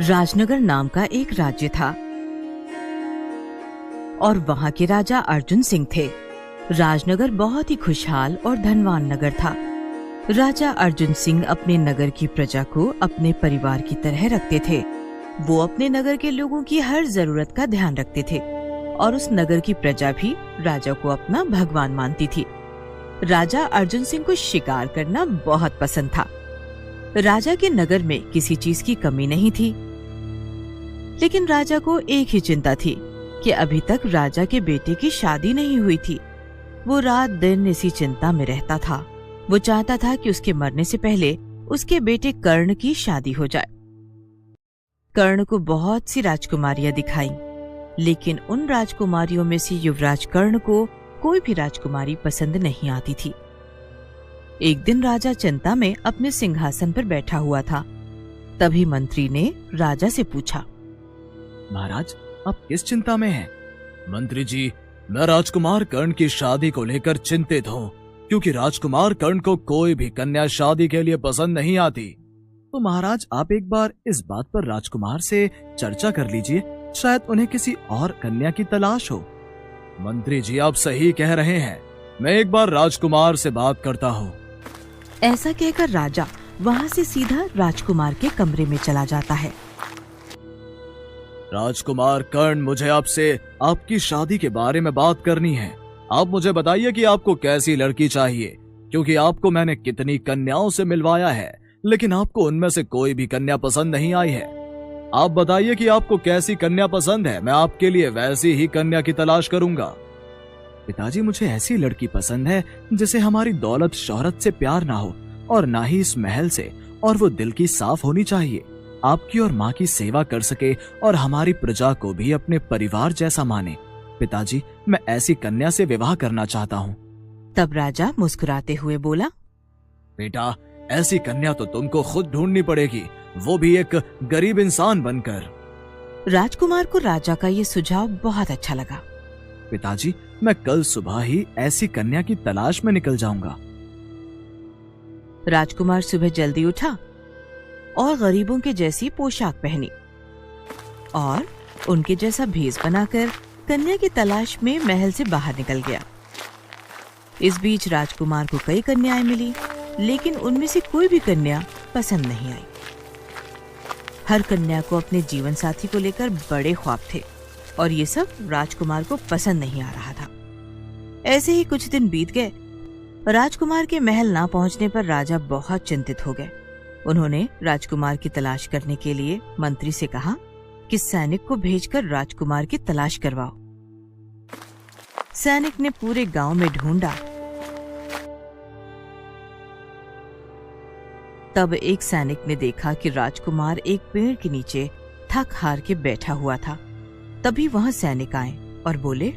राजनगर नाम का एक राज्य था और वहां के राजा अर्जुन सिंह थे। राजनगर बहुत ही खुशहाल और धनवान नगर था। राजा अर्जुन सिंह अपने नगर की प्रजा को अपने परिवार की तरह रखते थे। वो अपने नगर के लोगों की हर जरूरत का ध्यान रखते थे और उस नगर की प्रजा भी राजा को अपना भगवान मानती थी। राजा अर्जुन सिंह को शिकार करना बहुत पसंद था। राजा के नगर में किसी चीज की कमी नहीं थी, लेकिन राजा को एक ही चिंता थी कि अभी तक राजा के बेटे की शादी नहीं हुई थी। वो रात दिन इसी चिंता में रहता था। वो चाहता था कि उसके मरने से पहले उसके बेटे कर्ण की शादी हो जाए। कर्ण को बहुत सी राजकुमारियां दिखाईं, लेकिन उन राजकुमारियों में से युवराज कर्ण को कोई भी राजकुमारी पसंद नहीं आती थी। एक दिन राजा चिंता में अपने सिंहासन पर बैठा हुआ था। तभी मंत्री ने राजा से पूछा, महाराज, आप किस चिंता में हैं? मंत्री जी, मैं राजकुमार कर्ण की शादी को लेकर चिंतित हूँ, क्योंकि राजकुमार कर्ण को कोई भी कन्या शादी के लिए पसंद नहीं आती। तो महाराज, आप एक बार इस बात पर राजकुमार से चर्चा कर लीजिए, शायद उन्हें किसी और कन्या की तलाश हो। मंत्री जी, आप सही कह रहे हैं, मैं एक बार राजकुमार से बात करता हूँ। ऐसा कहकर राजा वहाँ से सीधा राजकुमार के कमरे में चला जाता है। राजकुमार कर्ण, मुझे आपसे आपकी शादी के बारे में बात करनी है। आप मुझे बताइए कि आपको कैसी लड़की चाहिए, क्योंकि आपको मैंने कितनी कन्याओं से मिलवाया है, लेकिन आपको उनमें से कोई भी कन्या पसंद नहीं आई है। आप बताइए कि आपको कैसी कन्या पसंद है, मैं आपके लिए वैसी ही कन्या की तलाश करूंगा। पिताजी, मुझे ऐसी लड़की पसंद है जिसे हमारी दौलत शोहरत से प्यार ना हो और ना ही इस महल से, और वो दिल की साफ होनी चाहिए, आपकी और माँ की सेवा कर सके और हमारी प्रजा को भी अपने परिवार जैसा माने। पिताजी, मैं ऐसी कन्या से विवाह करना चाहता हूँ। तब राजा मुस्कुराते हुए बोला, बेटा, ऐसी कन्या तो तुमको खुद ढूंढनी पड़ेगी, वो भी एक गरीब इंसान बनकर। राजकुमार को राजा का ये सुझाव बहुत अच्छा लगा। पिताजी, मैं कल सुबह ही ऐसी कन्या की तलाश में निकल जाऊंगा। राजकुमार सुबह जल्दी उठा और गरीबों के जैसी पोशाक पहनी और उनके जैसा भेष बनाकर कन्या की तलाश में महल से बाहर निकल गया। इस बीच राजकुमार को कई कन्याएं मिली, लेकिन उनमें से कोई भी कन्या पसंद नहीं आई। हर कन्या को अपने जीवन साथी को लेकर बड़े ख्वाब थे और ये सब राजकुमार को पसंद नहीं आ रहा था। ऐसे ही कुछ दिन बीत गए। राजकुमार के महल ना पहुंचने पर राजा बहुत चिंतित हो गए। उन्होंने राजकुमार की तलाश करने के लिए मंत्री से कहा कि सैनिक को भेजकर राजकुमार की तलाश करवाओ। सैनिक ने पूरे गांव में ढूंढा। तब एक सैनिक ने देखा कि राजकुमार एक पेड़ के नीचे थक हार के बैठा हुआ था। तभी वहां सैनिक आए और बोले,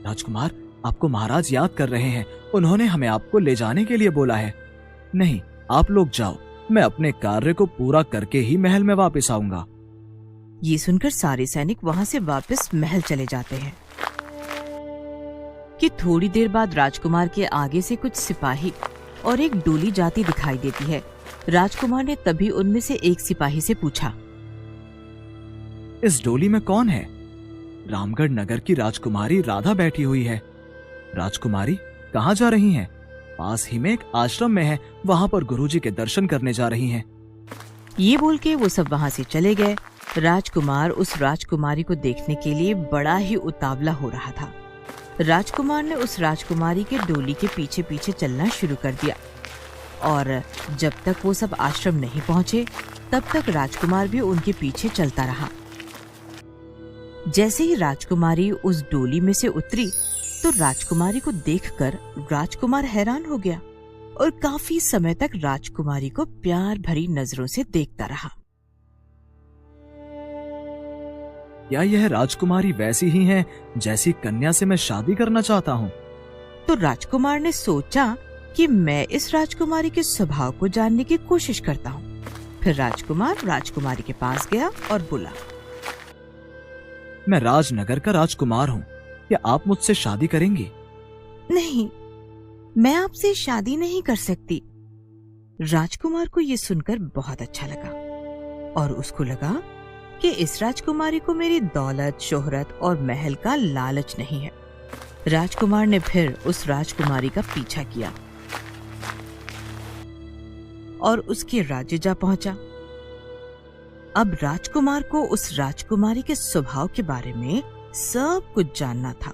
राजकुमार, आपको महाराज याद कर रहे हैं, उन्होंने हमें आपको ले जाने के लिए बोला है। नहीं, आप लोग जाओ, मैं अपने कार्य को पूरा करके ही महल में वापस आऊंगा। ये सुनकर सारे सैनिक वहां से वापस महल चले जाते हैं कि थोड़ी देर बाद राजकुमार के आगे से कुछ सिपाही और एक डोली जाती दिखाई देती है। राजकुमार ने तभी उनमें से एक सिपाही से पूछा, इस डोली में कौन है? रामगढ़ नगर की राजकुमारी राधा बैठी हुई है। राजकुमारी, कहाँ जा रही हैं? पास ही में एक आश्रम में है, वहाँ पर गुरुजी के दर्शन करने जा रही हैं। ये बोल के वो सब वहाँ से चले गए। राजकुमार उस राजकुमारी को देखने के लिए बड़ा ही उतावला हो रहा था। राजकुमार ने उस राजकुमारी के डोली के पीछे पीछे चलना शुरू कर दिया और जब तक वो सब आश्रम नहीं पहुंचे तब तक राजकुमार भी उनके पीछे चलता रहा। जैसे ही राजकुमारी उस डोली में से उतरी तो राजकुमारी को देखकर राजकुमार हैरान हो गया और काफी समय तक राजकुमारी को प्यार भरी नजरों से देखता रहा। क्या यह राजकुमारी वैसी ही है जैसी कन्या से मैं शादी करना चाहता हूँ? तो राजकुमार ने सोचा कि मैं इस राजकुमारी के स्वभाव को जानने की कोशिश करता हूँ। फिर राजकुमार राजकुमारी के पास गया और बोला, मैं राजनगर का राजकुमार हूँ, क्या आप मुझसे शादी करेंगी? नहीं, मैं आपसे शादी नहीं कर सकती। राजकुमार को ये सुनकर बहुत अच्छा लगा। और उसको लगा कि इस राजकुमारी को मेरी दौलत, शोहरत और महल का लालच नहीं है। राजकुमार ने फिर उस राजकुमारी का पीछा किया और उसके राज्य जा पहुंचा। अब राजकुमार को उस राजकुमारी के स्वभाव के बारे में सब कुछ जानना था,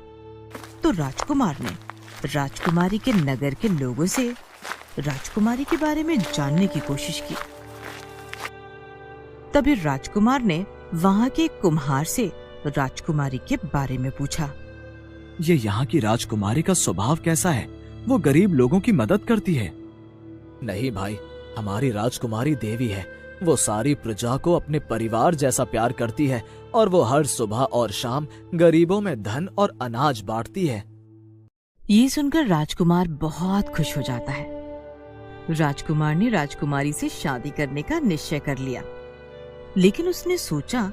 तो राजकुमार ने राजकुमारी के नगर के लोगों से राजकुमारी के बारे में जानने की कोशिश की। तभी राजकुमार ने वहां के कुम्हार से राजकुमारी के बारे में पूछा। ये यहाँ की राजकुमारी का स्वभाव कैसा है? वो गरीब लोगों की मदद करती है? नहीं भाई, हमारी राजकुमारी देवी है। वो सारी प्रजा को अपने परिवार जैसा प्यार करती है और वो हर सुबह और शाम गरीबों में धन और अनाज बांटती है। ये सुनकर राजकुमार बहुत खुश हो जाता है। राजकुमार ने राजकुमारी से शादी करने का निश्चय कर लिया, लेकिन उसने सोचा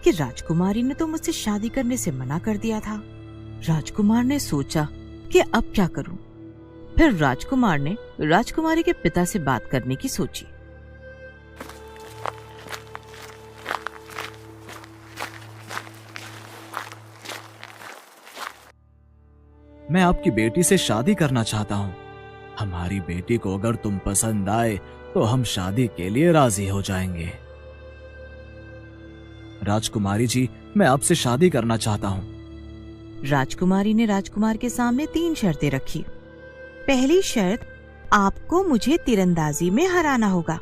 कि राजकुमारी ने तो मुझसे शादी करने से मना कर दिया था। राजकुमार ने सोचा कि अब क्या करूं? फिर राजकुमार ने राजकुमारी के पिता से बात करने की सोची। मैं आपकी बेटी से शादी करना चाहता हूँ। हमारी बेटी को अगर तुम पसंद आए तो हम शादी के लिए राजी हो जाएंगे। राजकुमारी जी, मैं आपसे शादी करना चाहता हूँ। राजकुमारी ने राजकुमार के सामने 3 शर्तें रखी। पहली शर्त, आपको मुझे तीरंदाजी में हराना होगा।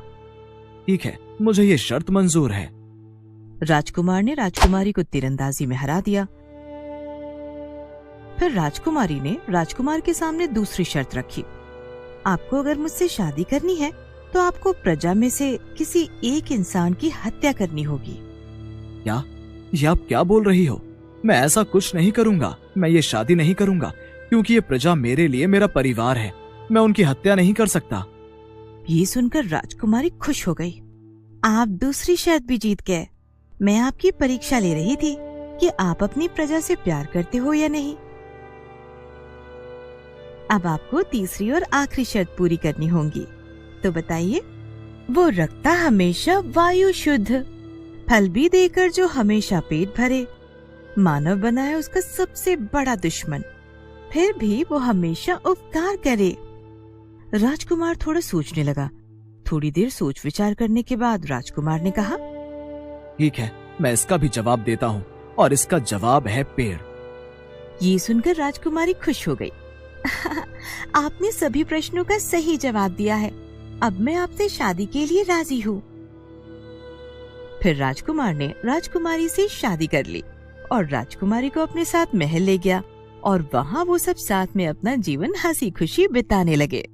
ठीक है, मुझे ये शर्त मंजूर है। राजकुमार ने राजकुमारी को तीरंदाजी में हरा दिया। फिर राजकुमारी ने राजकुमार के सामने दूसरी शर्त रखी। आपको अगर मुझसे शादी करनी है तो आपको प्रजा में से किसी एक इंसान की हत्या करनी होगी। क्या? ये आप क्या बोल रही हो? मैं ऐसा कुछ नहीं करूंगा। मैं ये शादी नहीं करूंगा क्योंकि ये प्रजा मेरे लिए मेरा परिवार है। मैं उनकी हत्या नहीं कर सकता। ये सुनकर राजकुमारी खुश हो गई। आप दूसरी शर्त भी जीत गए। मैं आपकी परीक्षा ले रही थी कि आप अपनी प्रजा से प्यार करते हो या नहीं। अब आपको तीसरी और आखिरी शर्त पूरी करनी होगी। तो बताइए, वो रखता हमेशा वायु शुद्ध, फल भी देकर जो हमेशा पेट भरे, मानव बना है उसका सबसे बड़ा दुश्मन, फिर भी वो हमेशा उपकार करे। राजकुमार थोड़ा सोचने लगा। थोड़ी देर सोच विचार करने के बाद राजकुमार ने कहा, ठीक है, मैं इसका भी जवाब देता हूँ और इसका जवाब है पेड़। ये सुनकर राजकुमारी खुश हो गई। आपने सभी प्रश्नों का सही जवाब दिया है। अब मैं आपसे शादी के लिए राजी हूँ। फिर राजकुमार ने राजकुमारी से शादी कर ली और राजकुमारी को अपने साथ महल ले गया और वहाँ वो सब साथ में अपना जीवन हंसी खुशी बिताने लगे।